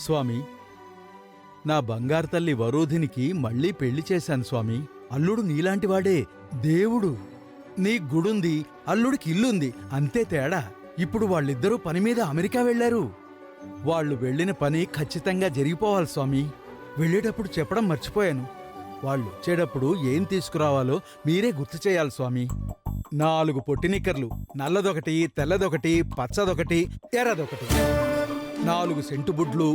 స్వామి, నా బంగారు తల్లి వరూధినికి మళ్ళీ పెళ్లి చేశాను స్వామి. అల్లుడు నీలాంటివాడే, దేవుడు. నీ గుడుంది, అల్లుడికి ఇల్లుంది, అంతే తేడా. ఇప్పుడు వాళ్ళిద్దరూ పనిమీద అమెరికా వెళ్లారు. వాళ్ళు వెళ్లిన పని ఖచ్చితంగా జరిగిపోవాలి స్వామి. వెళ్ళేటప్పుడు చెప్పడం మర్చిపోయాను. వాళ్ళు వచ్చేటప్పుడు ఏం తీసుకురావాలో మీరే గుర్తు చేయాలి స్వామి. 4 పొట్టి నిక్కర్లు, నల్లదొకటి, తెల్లదొకటి, పచ్చదొకటి, ఎర్రదొకటి, 4 సెంటు బుడ్లు,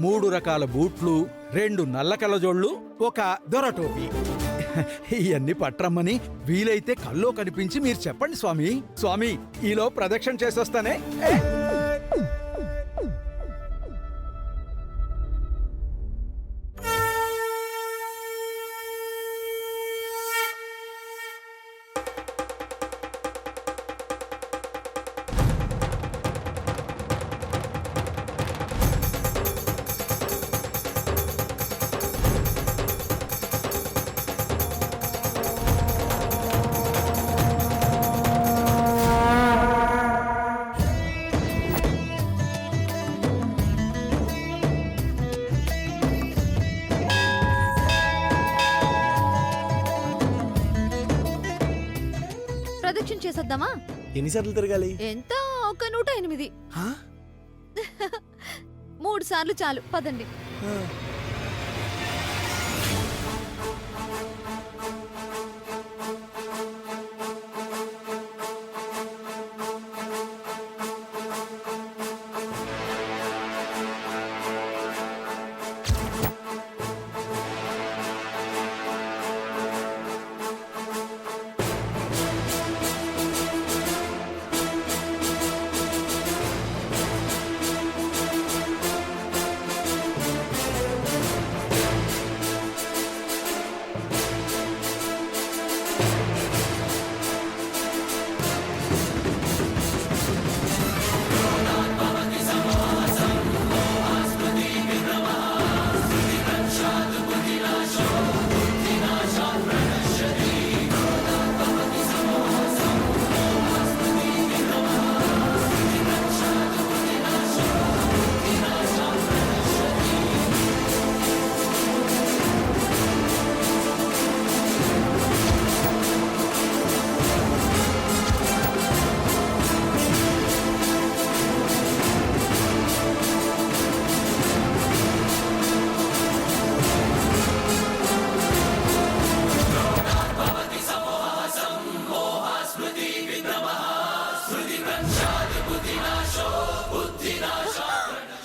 3 రకాల బూట్లు, 2 నల్ల కళ్ళజోళ్ళు, ఒక దొరటోపి. ఇవన్నీ పట్రమ్మని వీలైతే కల్లో కనిపించి మీరు చెప్పండి స్వామి. స్వామి, ఈలో ప్రదక్షిణ చేసొస్తానే. ప్రదక్షిణ చేసేద్దామా? ఎన్నిసార్లు తిరగాలి? ఎంత? ఒక 108. 3 సార్లు చాలు, పదండి.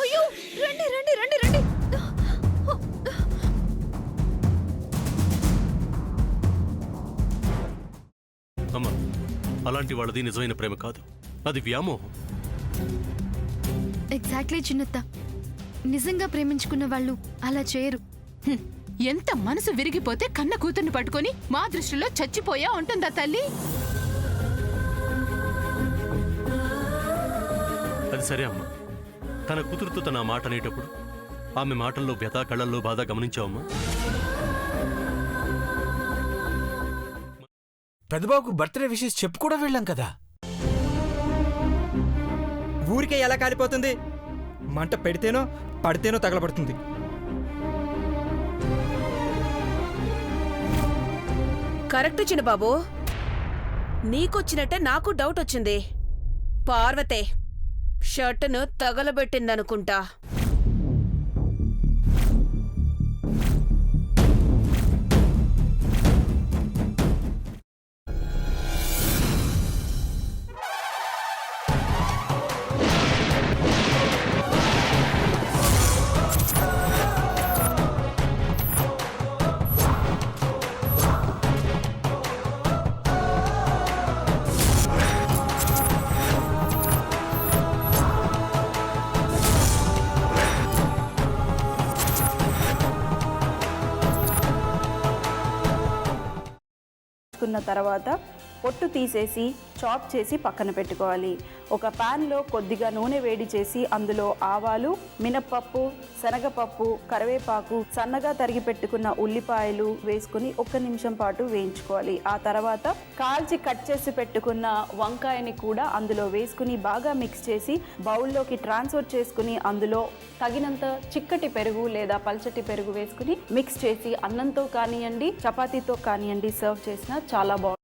అయ్యో, రండి రండి రండి రండి. అమ్మా, అలాంటి వాళ్ళది నిజమైన ప్రేమ కాదు, అది వ్యామోహం. ఎగ్జాక్ట్లీ చిన్నత్త. నిజంగా ప్రేమించుకున్న వాళ్ళు అలా చేయరు. ఎంత మనసు విరిగిపోతే కన్న కూతుర్ని పట్టుకొని మా దృష్టిలో చచ్చిపోయా ఉంటుందా తల్లి? అది సరే అమ్మా, తన కూతురుతో తన మాట అనేటప్పుడు ఆమె మాటల్లో వ్యథ, కళ్ళల్లో బాధ గమనించావమ్మా? పెద్దబాబుకు బర్త్డే విషెస్ చెప్పు కూడా వెళ్ళాం కదా. ఊరికే ఎలా కాలిపోతుంది? మంట పెడితేనో పడితేనో తగలబడుతుంది. కరెక్ట్ చిన్నబాబు, నీకొచ్చినట్టే నాకు డౌట్ వచ్చింది. పార్వతే షర్టును తగలబెట్టిందనుకుంటా. తర్వాత పొట్టు తీసేసి చాప్ చేసి పక్కన పెట్టుకోవాలి. ఒక ప్యాన్లో కొద్దిగా నూనె వేడి చేసి అందులో ఆవాలు, మినప్పప్పు, శనగపప్పు, కరివేపాకు, సన్నగా తరిగి పెట్టుకున్న ఉల్లిపాయలు వేసుకుని 1 నిమిషం పాటు వేయించుకోవాలి. ఆ తర్వాత కాల్చి కట్ చేసి పెట్టుకున్న వంకాయని కూడా అందులో వేసుకుని బాగా మిక్స్ చేసి బౌల్లోకి ట్రాన్స్ఫర్ చేసుకుని అందులో తగినంత చిక్కటి పెరుగు లేదా పల్చటి పెరుగు వేసుకుని మిక్స్ చేసి అన్నంతో కానివ్వండి, చపాతీతో కానివ్వండి సర్వ్ చేసినా చాలా బాగుంటుంది.